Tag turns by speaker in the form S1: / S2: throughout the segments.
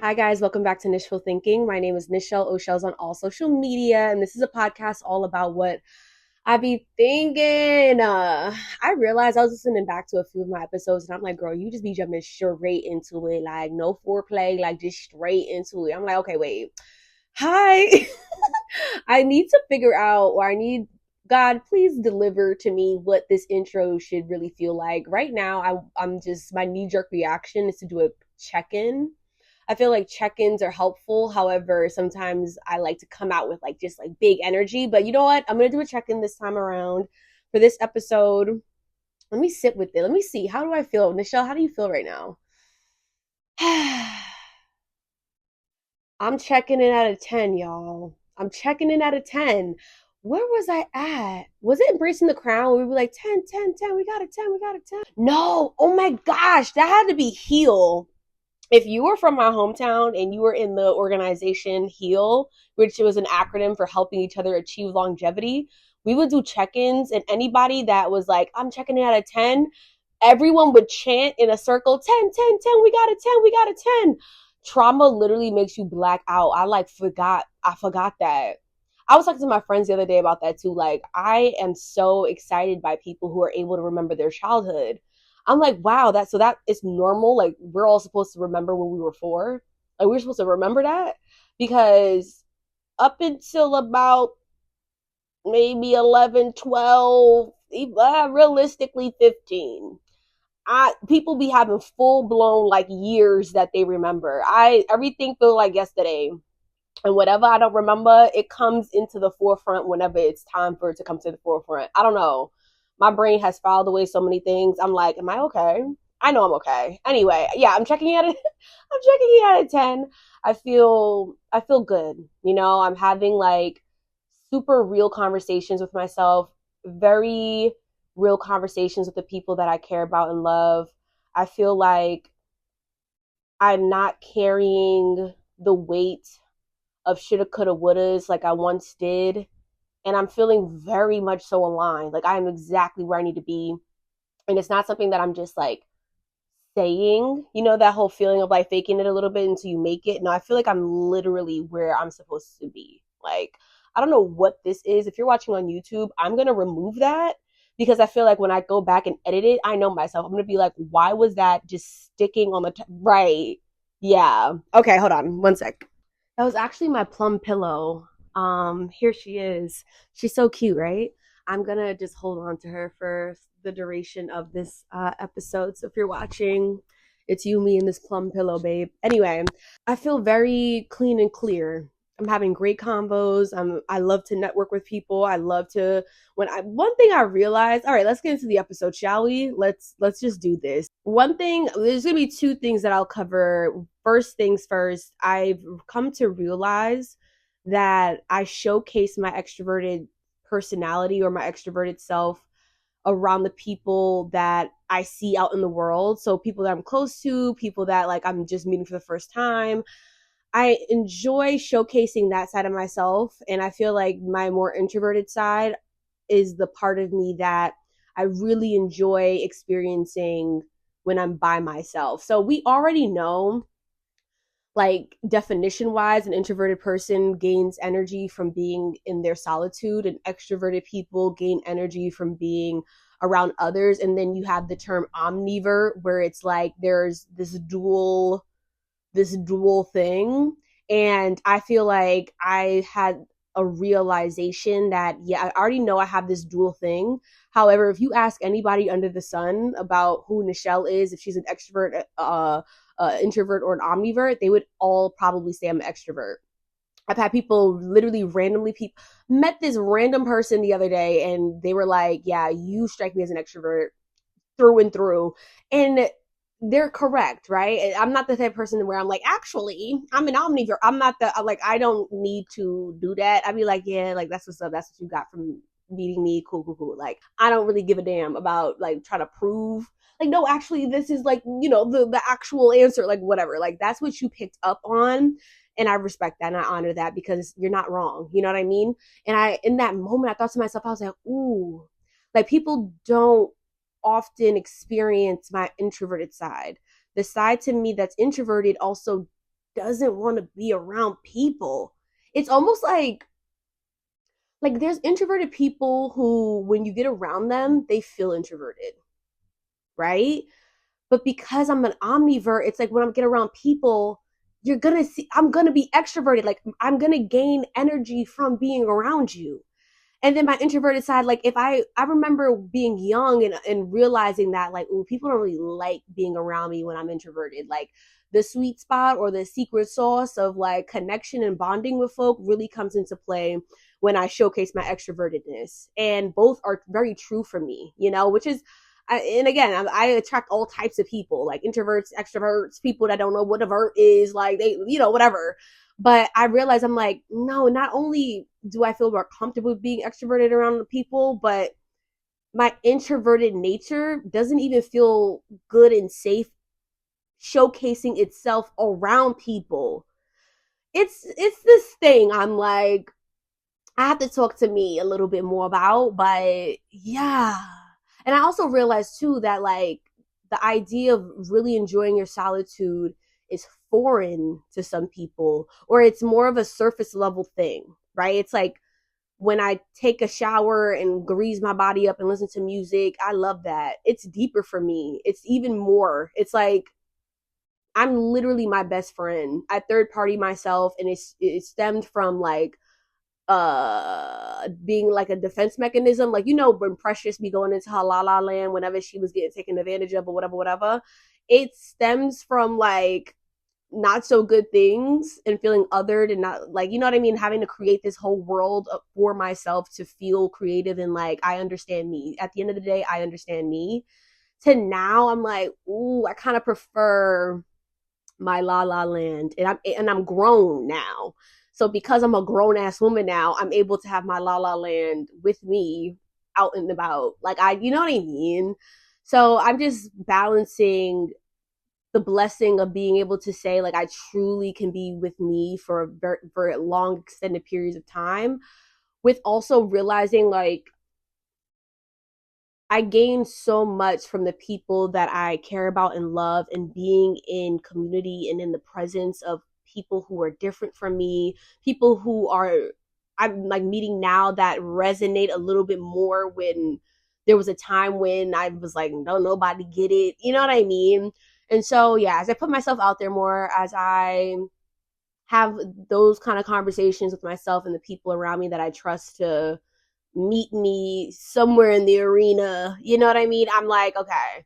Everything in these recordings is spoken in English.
S1: Hi, guys. Welcome back to Nichful Thinking. My name is Nichelle, Ohshells on all social media, and this is a podcast all about what I be thinking. I realized I was listening back to a few of my episodes, and I'm like, girl, you just be jumping straight into it, like no foreplay, like just straight into it. I'm like, okay, wait. Hi. I need to figure out, or I need God, please deliver to me what this intro should really feel like. Right now, I'm just, my knee jerk reaction is to do a check in. I feel like check-ins are helpful. However, sometimes I like to come out with like just like big energy. But you know what? I'm gonna do a check-in this time around for this episode. Let me sit with it. Let me see. How do I feel? Nichelle, how do you feel right now? I'm checking in out of 10, y'all. I'm checking in out of 10. Where was I at? Was it Embracing the Crown? We were like 10, 10, 10. We got a 10. We got a 10. No. Oh my gosh. That had to be Heal. If you were from my hometown and you were in the organization HEAL, which was an acronym for helping each other achieve longevity, we would do check-ins, and anybody that was like, I'm checking it out of 10, everyone would chant in a circle, 10, 10, 10, we got a 10, we got a 10. Trauma literally makes you black out. I forgot that. I was talking to my friends the other day about that too. Like, I am so excited by people who are able to remember their childhood. I'm like, wow, that is normal. Like, we're all supposed to remember when we were 4. Like, we're supposed to remember that because up until about maybe 11, 12, realistically 15, people be having full blown like years that they remember. Everything feel like yesterday. And whatever I don't remember, it comes into the forefront whenever it's time for it to come to the forefront. I don't know. My brain has filed away so many things. I'm like, am I okay? I know I'm okay. Anyway, yeah, I'm checking it. I'm checking it out of 10. I feel good. You know, I'm having like super real conversations with myself, very real conversations with the people that I care about and love. I feel like I'm not carrying the weight of shoulda, coulda, wouldas like I once did. And I'm feeling very much so aligned. Like, I am exactly where I need to be. And it's not something that I'm just like saying, you know, that whole feeling of like faking it a little bit until you make it. No, I feel like I'm literally where I'm supposed to be. Like, I don't know what this is. If you're watching on YouTube, I'm going to remove that because I feel like when I go back and edit it, I know myself. I'm going to be like, why was that just sticking on the right? Yeah. Okay, hold on. One sec. That was actually my plum pillow. Here she is. She's so cute, right? I'm gonna just hold on to her for the duration of this episode. So if you're watching, it's you, me, and this plum pillow, babe. Anyway, I feel very clean and clear. I'm having great combos. I love to network with people. I love to one thing I realized, all right, let's get into the episode, shall we? Let's just do this. One thing, there's gonna be 2 things that I'll cover. First things first, I've come to realize that I showcase my extroverted personality or my extroverted self around the people that I see out in the world. So people that I'm close to, people that like I'm just meeting for the first time. I enjoy showcasing that side of myself. And I feel like my more introverted side is the part of me that I really enjoy experiencing when I'm by myself. So we already know, like, definition wise, an introverted person gains energy from being in their solitude, and extroverted people gain energy from being around others. And then you have the term omnivert, where it's like there's this dual thing. And I feel like I had a realization that, yeah, I already know I have this dual thing. However, if you ask anybody under the sun about who Nichelle is, if she's an extrovert, introvert, or an omnivert, they would all probably say I'm an extrovert. I've had people literally randomly met this random person the other day, and they were like, yeah, you strike me as an extrovert through and through. And they're correct, right? I'm not the type of person where I'm like, actually, I'm an omnivore. I'm not like, I don't need to do that. I'd be like, yeah, like, that's what's up. That's what you got from meeting me. Cool, cool, cool. Like, I don't really give a damn about like trying to prove, like, no, actually, this is like, you know, the actual answer, like, whatever. Like, that's what you picked up on. And I respect that and I honor that because you're not wrong. You know what I mean? And in that moment, I thought to myself, I was like, ooh, like, people don't often experience my introverted side. The side to me that's introverted also doesn't want to be around people. It's almost like there's introverted people who when you get around them, they feel introverted, right? But because I'm an omnivert, it's like when I get around people, you're gonna see I'm gonna be extroverted. Like I'm gonna gain energy from being around you. And then my introverted side, like if I remember being young and realizing that like, ooh, people don't really like being around me when I'm introverted. Like the sweet spot or the secret sauce of like connection and bonding with folk really comes into play when I showcase my extrovertedness. And both are very true for me, which is and again, I attract all types of people, like introverts, extroverts, people that don't know what a vert is, like they, whatever. But I realize I'm like, no, not only do I feel more comfortable being extroverted around people, but my introverted nature doesn't even feel good and safe showcasing itself around people. It's this thing I'm like, I have to talk to me a little bit more about, but yeah. And I also realized too that like the idea of really enjoying your solitude is foreign to some people, or it's more of a surface level thing, right? It's like when I take a shower and grease my body up and listen to music, I love that. It's deeper for me. It's even more. It's like I'm literally my best friend. I third party myself, and it stemmed from like being like a defense mechanism, like when Precious be going into her la la land whenever she was getting taken advantage of or whatever, it stems from like not so good things and feeling othered and not like, you know what I mean, having to create this whole world for myself to feel creative and like I understand me. At the end of the day, I understand me. To now I'm like, ooh, I kind of prefer my la la land, and I'm grown now. So because I'm a grown ass woman now, I'm able to have my la la land with me out and about. Like you know what I mean? So I'm just balancing the blessing of being able to say like I truly can be with me for for long extended periods of time, with also realizing like I gain so much from the people that I care about and love, and being in community and in the presence of people who are different from me, people who are I'm like meeting now that resonate a little bit more when there was a time when I was like, no, nobody get it. You know what I mean? And so, yeah, as I put myself out there more, as I have those kind of conversations with myself and the people around me that I trust to meet me somewhere in the arena, you know what I mean? I'm like, okay,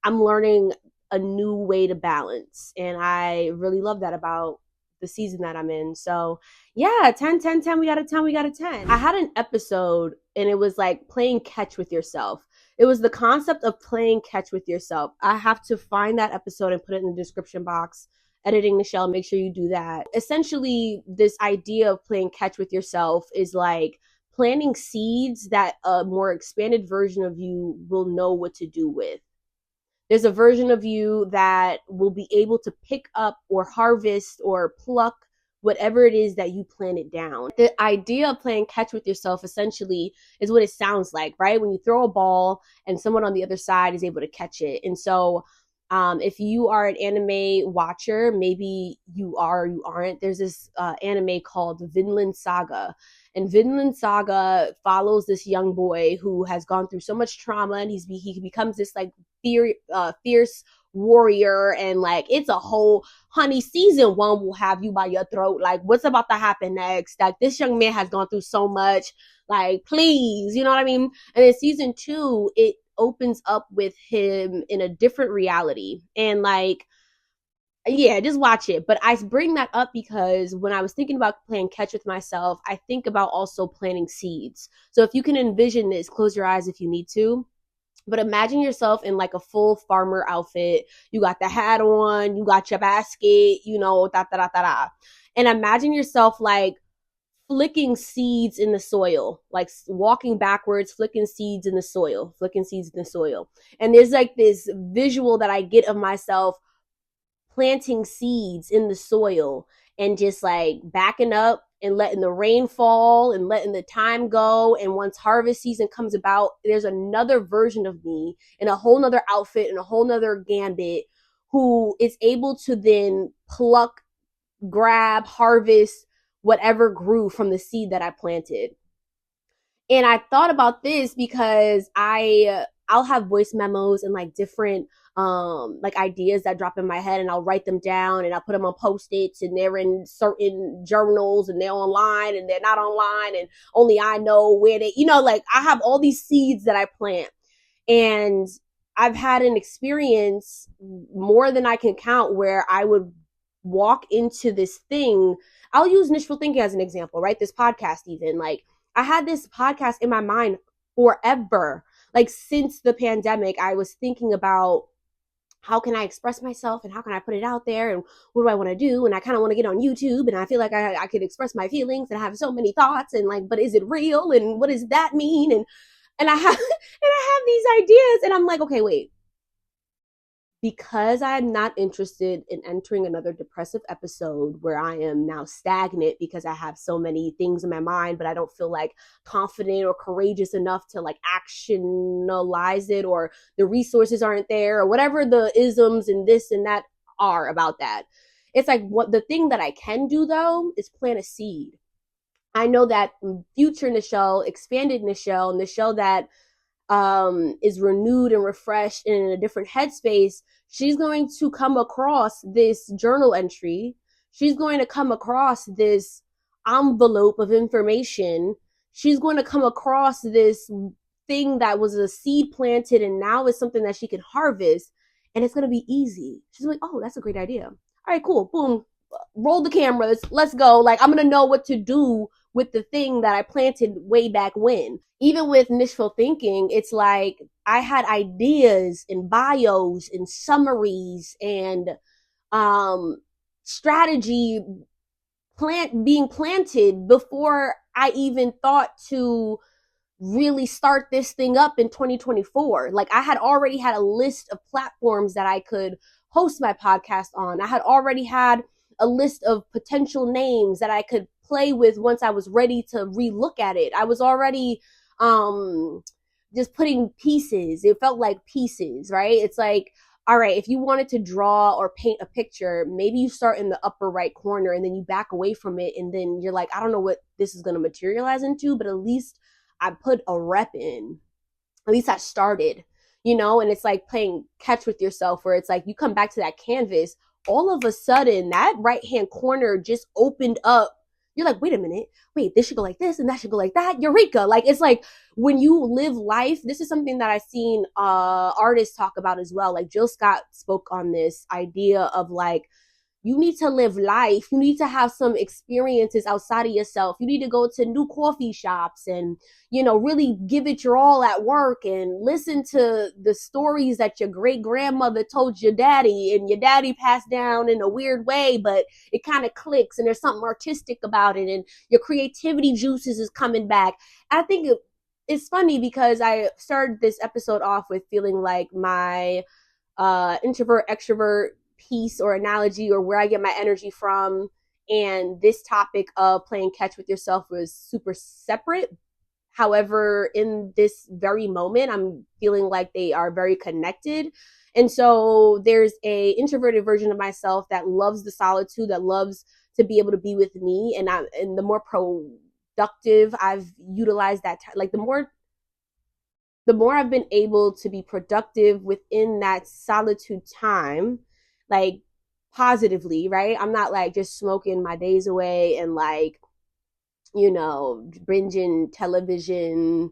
S1: I'm learning a new way to balance. And I really love that about the season that I'm in. So yeah, 10, 10, 10, we got a 10, we got a 10. I had an episode and it was like playing catch with yourself. It was the concept of playing catch with yourself. I have to find that episode and put it in the description box. Editing Nichelle, make sure you do that. Essentially, this idea of playing catch with yourself is like planting seeds that a more expanded version of you will know what to do with. There's a version of you that will be able to pick up or harvest or pluck whatever it is that you planted down. The idea of playing catch with yourself essentially is what it sounds like, right? When you throw a ball and someone on the other side is able to catch it. And so if you are an anime watcher, maybe you are or you aren't, there's this anime called Vinland Saga. And Vinland Saga follows this young boy who has gone through so much trauma, and he becomes this like fierce warrior, and like it's a whole honey season one will have you by your throat, like what's about to happen next, like this young man has gone through so much, like please, you know what I mean? And in season 2 it opens up with him in a different reality, and like yeah, just watch it. But I bring that up because when I was thinking about playing catch with myself, I think about also planting seeds. So if you can envision this, close your eyes if you need to, but imagine yourself in like a full farmer outfit. You got the hat on, you got your basket, da da da da da. And imagine yourself like flicking seeds in the soil, like walking backwards, flicking seeds in the soil, flicking seeds in the soil. And there's like this visual that I get of myself planting seeds in the soil and just like backing up and letting the rain fall and letting the time go. And once harvest season comes about, there's another version of me in a whole nother outfit and a whole nother gambit who is able to then pluck grab, harvest whatever grew from the seed that I planted. And I thought about this because I'll have voice memos and like different like ideas that drop in my head, and I'll write them down and I'll put them on post-its, and they're in certain journals and they're online and they're not online, and only I know where they, like I have all these seeds that I plant. And I've had an experience more than I can count where I would walk into this thing. I'll use Nichful Thinking as an example, right? This podcast, even like I had this podcast in my mind forever. Like since the pandemic, I was thinking about how can I express myself and how can I put it out there and what do I want to do? And I kind of want to get on YouTube, and I feel like I could express my feelings and I have so many thoughts, and like, but is it real? And what does that mean? And I have these ideas, and I'm like, okay, wait. Because I'm not interested in entering another depressive episode where I am now stagnant because I have so many things in my mind, but I don't feel like confident or courageous enough to like actionalize it, or the resources aren't there, or whatever the isms and this and that are about that. It's like, what the thing that I can do though is plant a seed. I know that future Nichelle, expanded Nichelle that is renewed and refreshed and in a different headspace, she's going to come across this journal entry. She's going to come across this envelope of information. She's going to come across this thing that was a seed planted and now is something that she can harvest, and it's going to be easy. She's like, oh, that's a great idea. All right, cool. Boom. Roll the cameras. Let's go. Like, I'm going to know what to do with the thing that I planted way back when. Even with Nichful Thinking, it's like I had ideas and bios and summaries and strategy being planted before I even thought to really start this thing up in 2024. Like I had already had a list of platforms that I could host my podcast on. I had already had a list of potential names that I could play with once I was ready to relook at it. I was already just putting pieces. It felt like pieces, right? It's like, all right, if you wanted to draw or paint a picture, maybe you start in the upper right corner and then you back away from it, and then you're like, I don't know what this is going to materialize into, but at least I put a rep in. At least I started, and it's like playing catch with yourself, where it's like you come back to that canvas, all of a sudden that right hand corner just opened up. You're like, wait a minute, this should go like this and that should go like that. Eureka. Like, it's like when you live life, this is something that I've seen artists talk about as well. Like Jill Scott spoke on this idea of like, you need to live life. You need to have some experiences outside of yourself. You need to go to new coffee shops and, really give it your all at work and listen to the stories that your great grandmother told your daddy, and your daddy passed down in a weird way, but it kind of clicks and there's something artistic about it, and your creativity juices is coming back. I think it's funny because I started this episode off with feeling like my introvert extrovert piece or analogy, or where I get my energy from, and this topic of playing catch with yourself was super separate. However, in this very moment, I'm feeling like they are very connected. And so there's a introverted version of myself that loves the solitude, that loves to be able to be with me, and the more productive I've utilized that time, like the more I've been able to be productive within that solitude time, like positively, right? I'm not like just smoking my days away and like, binging television,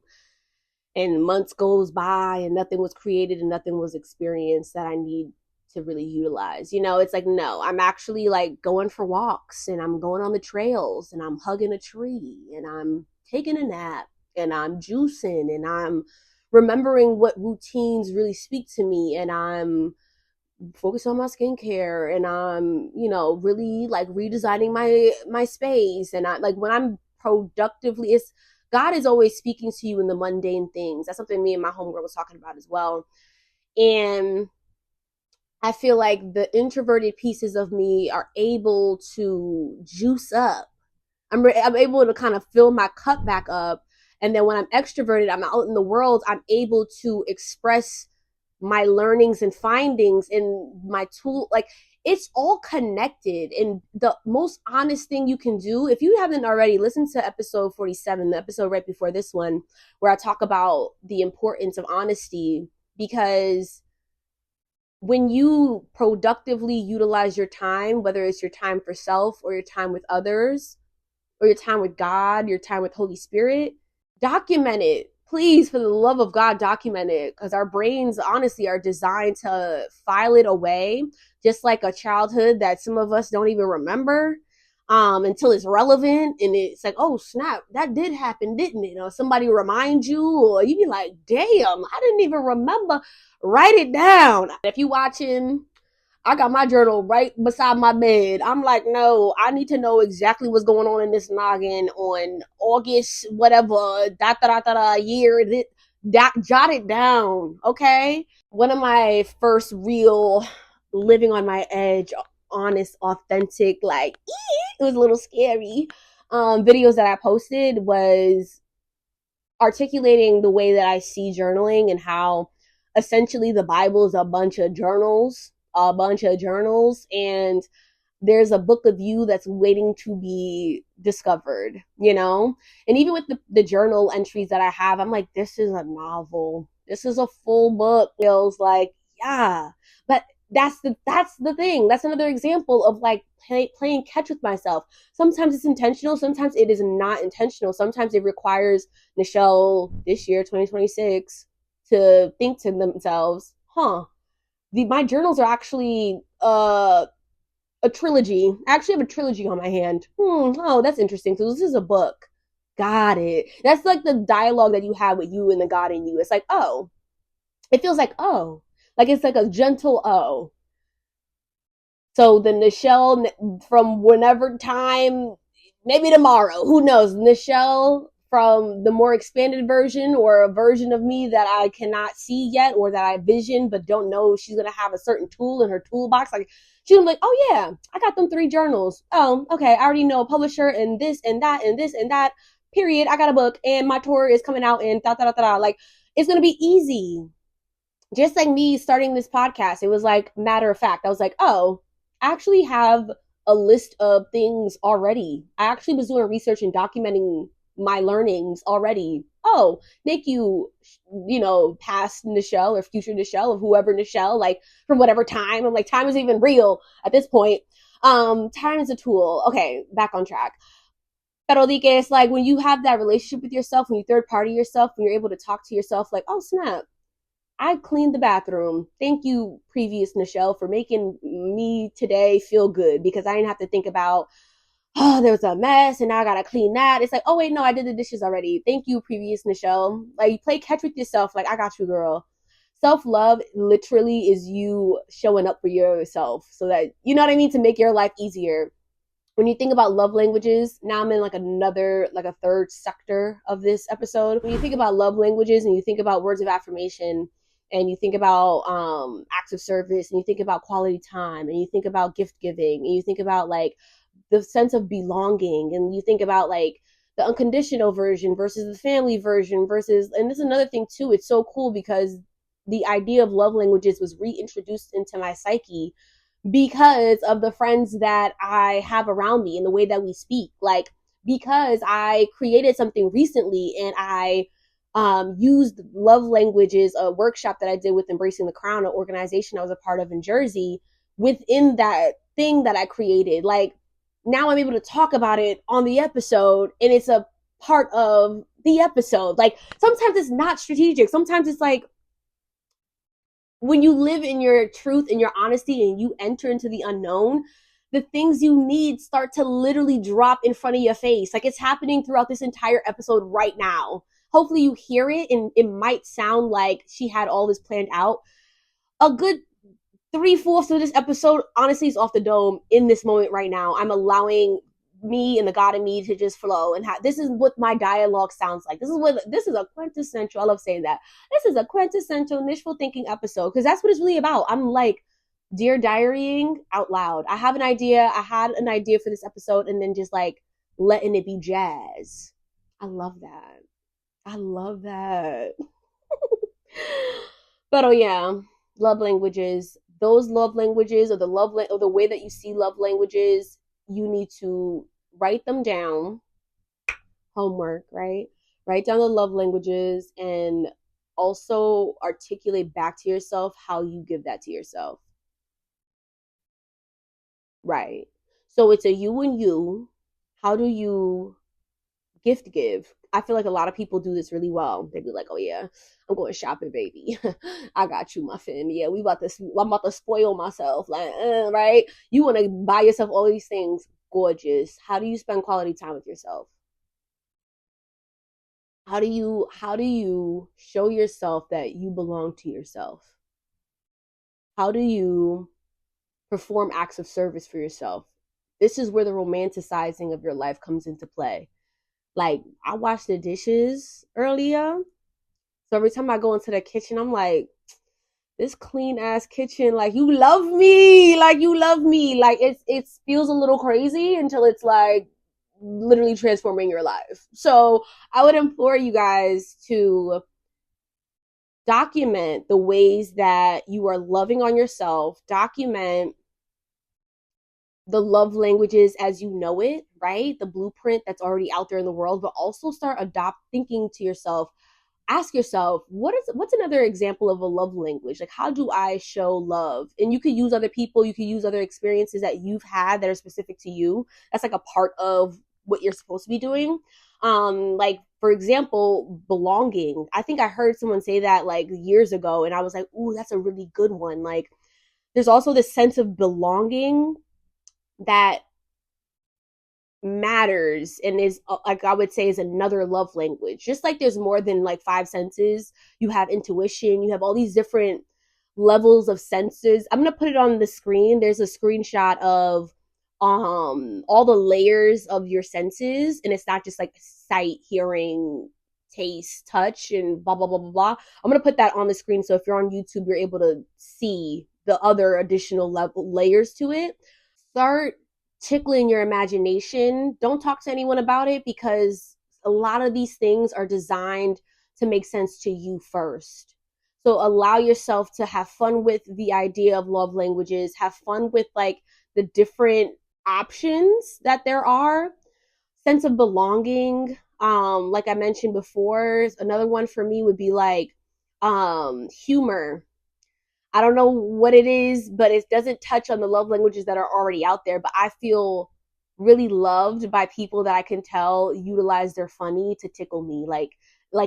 S1: and months goes by and nothing was created and nothing was experienced that I need to really utilize. It's like, no, I'm actually like going for walks, and I'm going on the trails, and I'm hugging a tree, and I'm taking a nap, and I'm juicing, and I'm remembering what routines really speak to me, and I'm focused on my skincare, and I'm, really like redesigning my space. And I like, when I'm productively, it's God is always speaking to you in the mundane things. That's something me and my homegirl was talking about as well. And I feel like the introverted pieces of me are able to juice up. I'm able to kind of fill my cup back up. And then when I'm extroverted, I'm out in the world, I'm able to express my learnings and findings in my tool. Like, it's all connected. And the most honest thing you can do, if you haven't already, listen to episode 47, the episode right before this one, where I talk about the importance of honesty. Because when you productively utilize your time, whether it's your time for self or your time with others or your time with God, your time with Holy Spirit, document it. Please, for the love of God, document it, because our brains honestly are designed to file it away, just like a childhood that some of us don't even remember until it's relevant. And it's like, oh, snap, that did happen, didn't it? Or somebody remind you, or you be like, damn, I didn't even remember. Write it down. If you watching, I got my journal right beside my bed. I'm like, no, I need to know exactly what's going on in this noggin on August, whatever, year. Jot it down, okay? One of my first real living on my edge, honest, authentic, like, it was a little scary, videos that I posted was articulating the way that I see journaling and how essentially the Bible is a bunch of journals, and there's a book of you that's waiting to be discovered, you know? And even with the journal entries that I have, I'm like, this is a novel. This is a full book. It feels like, yeah. But that's the thing. That's another example of like playing catch with myself. Sometimes it's intentional. Sometimes it is not intentional. Sometimes it requires Nichelle this year, 2026, to think to themselves, my journals are actually a trilogy. I actually have a trilogy on my hand. Oh, that's interesting. So this is a book. Got it. That's like the dialogue that you have with you and the God in you. It's like, oh, it feels like, oh, like it's like a gentle oh. So the Nichelle from whenever time, maybe tomorrow, who knows? Nichelle from the more expanded version, or a version of me that I cannot see yet, or that I vision but don't know she's gonna have a certain tool in her toolbox. Like she's gonna be like, oh yeah, I got them 3 journals. Oh, okay, I already know a publisher and this and that and this and that. Period. I got a book and my tour is coming out and da da da da. Like it's gonna be easy. Just like me starting this podcast, it was like matter of fact. I was like, oh, I actually have a list of things already. I actually was doing research and documenting my learnings already. Oh, thank you, past Nichelle or future Nichelle, of whoever Nichelle, like from whatever time. I'm like, time is even real at this point. Time is a tool. Okay, back on track. Pero di que it's like when you have that relationship with yourself, when you third party yourself, when you're able to talk to yourself like, oh snap, I cleaned the bathroom. Thank you, previous Nichelle, for making me today feel good, because I didn't have to think about, oh, there was a mess and now I gotta clean that. It's like, oh wait, no, I did the dishes already. Thank you, previous Nichelle. Like, you play catch with yourself. Like, I got you, girl. Self-love literally is you showing up for yourself so that, you know what I mean, to make your life easier. When you think about love languages, now I'm in like a third sector of this episode. When you think about love languages and you think about words of affirmation, and you think about acts of service, and you think about quality time, and you think about gift giving, and you think about like the sense of belonging, and you think about like the unconditional version versus the family version versus, and this is another thing too, it's so cool because the idea of love languages was reintroduced into my psyche because of the friends that I have around me and the way that we speak. Like, because I created something recently and I used love languages, a workshop that I did with Embracing the Crown, an organization I was a part of in Jersey, within that thing that I created. Like, now I'm able to talk about it on the episode, and it's a part of the episode. Like, sometimes it's not strategic. Sometimes it's like, when you live in your truth and your honesty and you enter into the unknown, the things you need start to literally drop in front of your face. Like, it's happening throughout this entire episode right now. Hopefully you hear it, and it might sound like she had all this planned out. A good 3/4 of this episode, honestly, is off the dome in this moment right now. I'm allowing me and the God in me to just flow, and this is what my dialogue sounds like. This is a quintessential, I love saying that, this is a quintessential Nichful Thinking episode, because that's what it's really about. I'm like dear diarying out loud. I had an idea for this episode, and then just like letting it be jazz. I love that. But oh yeah, love languages, those love languages, or or the way that you see love languages, you need to write them down. Homework, right? Write down the love languages, and also articulate back to yourself how you give that to yourself. Right. So it's a you and you. How do you gift give? I feel like a lot of people do this really well. They be like, "Oh yeah, I'm going shopping, baby. I got you, muffin. Yeah, we about to. I'm about to spoil myself. Like, right? You want to buy yourself all these things. Gorgeous. How do you spend quality time with yourself? How do you show yourself that you belong to yourself? How do you perform acts of service for yourself? This is where the romanticizing of your life comes into play. Like, I washed the dishes earlier. So every time I go into the kitchen, I'm like, this clean ass kitchen, like, you love me. Like, you love me. Like, it feels a little crazy until it's like literally transforming your life. So I would implore you guys to document the ways that you are loving on yourself, document the love languages as you know it, right? The blueprint that's already out there in the world, but also start thinking to yourself, ask yourself, what's another example of a love language? Like, how do I show love? And you could use other people, you could use other experiences that you've had that are specific to you. That's like a part of what you're supposed to be doing. Like, for example, belonging. I think I heard someone say that like years ago, and I was like, ooh, that's a really good one. Like, there's also this sense of belonging that matters and is like, I would say, is another love language. Just like there's more than like five senses, you have intuition, you have all these different levels of senses. I'm going to put it on the screen. There's a screenshot of all the layers of your senses, and it's not just like sight, hearing, taste, touch, and blah blah blah blah blah. I'm going to put that on the screen, so if you're on YouTube, you're able to see the other additional layers to it. Start tickling your imagination. Don't talk to anyone about it, because a lot of these things are designed to make sense to you first. So allow yourself to have fun with the idea of love languages, have fun with like the different options that there are. Sense of belonging. Like I mentioned before, another one for me would be like humor. I don't know what it is, but it doesn't touch on the love languages that are already out there. But I feel really loved by people that I can tell utilize their funny to tickle me. Like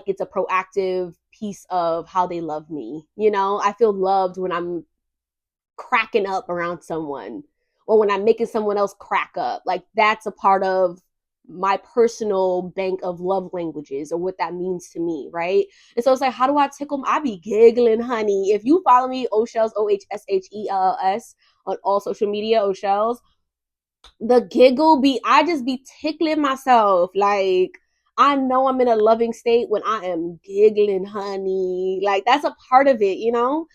S1: it's a proactive piece of how they love me. You know, I feel loved when I'm cracking up around someone, or when I'm making someone else crack up. Like, that's a part of my personal bank of love languages, or what that means to me, right? And so it's like, how do I tickle them? I be giggling, honey. If you follow me, Ohshells, Ohshells, on all social media, Ohshells, the giggle be, I just be tickling myself. Like, I know I'm in a loving state when I am giggling, honey. Like, that's a part of it, you know?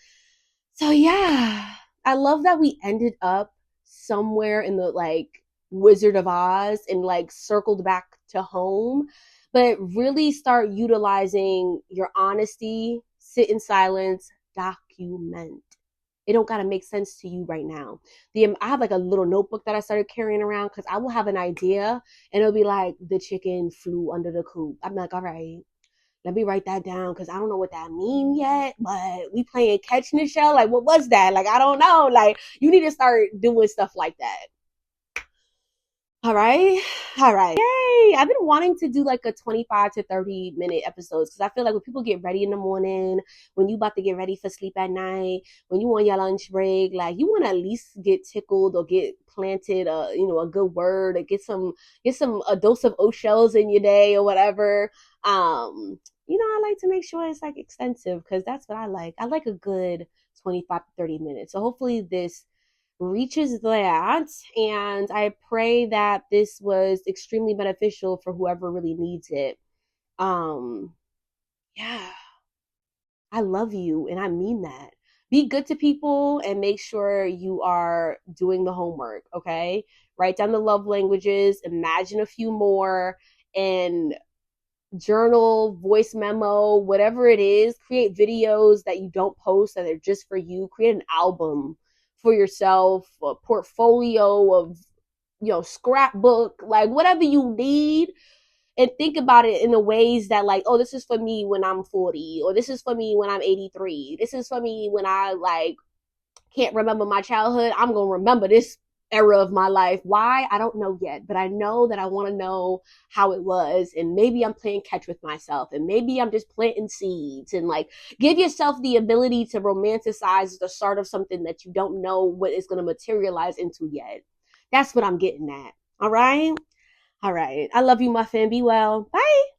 S1: So yeah, I love that we ended up somewhere in the like Wizard of Oz and like circled back to home, but really start utilizing your honesty, sit in silence, document. It don't gotta make sense to you right now. I have like a little notebook that I started carrying around, because I will have an idea and it'll be like, the chicken flew under the coop. I'm like, all right, let me write that down, because I don't know what that means yet. But we playing catch Nichelle. Like, what was that? Like, I don't know. Like, you need to start doing stuff like that. All right. All right. Yay. I've been wanting to do like a 25 to 30-minute episodes, because I feel like when people get ready in the morning, when you about to get ready for sleep at night, when you on your lunch break, like, you want to at least get tickled or get planted a good word, or get some a dose of Ohshells in your day or whatever. I like to make sure it's like extensive, because that's what I like. I like a good 25 to 30 minutes. So hopefully this reaches that. And I pray that this was extremely beneficial for whoever really needs it. Um, yeah, I love you, and I mean that. Be good to people and make sure you are doing the homework, okay? Write down the love languages, imagine a few more, and journal, voice memo, whatever it is. Create videos that you don't post, that are just for you. Create an album. for yourself, a portfolio of, scrapbook, like whatever you need, and think about it in the ways that, like, oh, this is for me when I'm 40, or this is for me when I'm 83. This is for me when I, like, can't remember my childhood. I'm going to remember this era of my life. Why? I don't know yet, but I know that I want to know how it was. And maybe I'm playing catch with myself, and maybe I'm just planting seeds, and, like, give yourself the ability to romanticize the start of something that you don't know what it's going to materialize into yet. That's what I'm getting at. All right. All right. I love you, Muffin. Be well. Bye.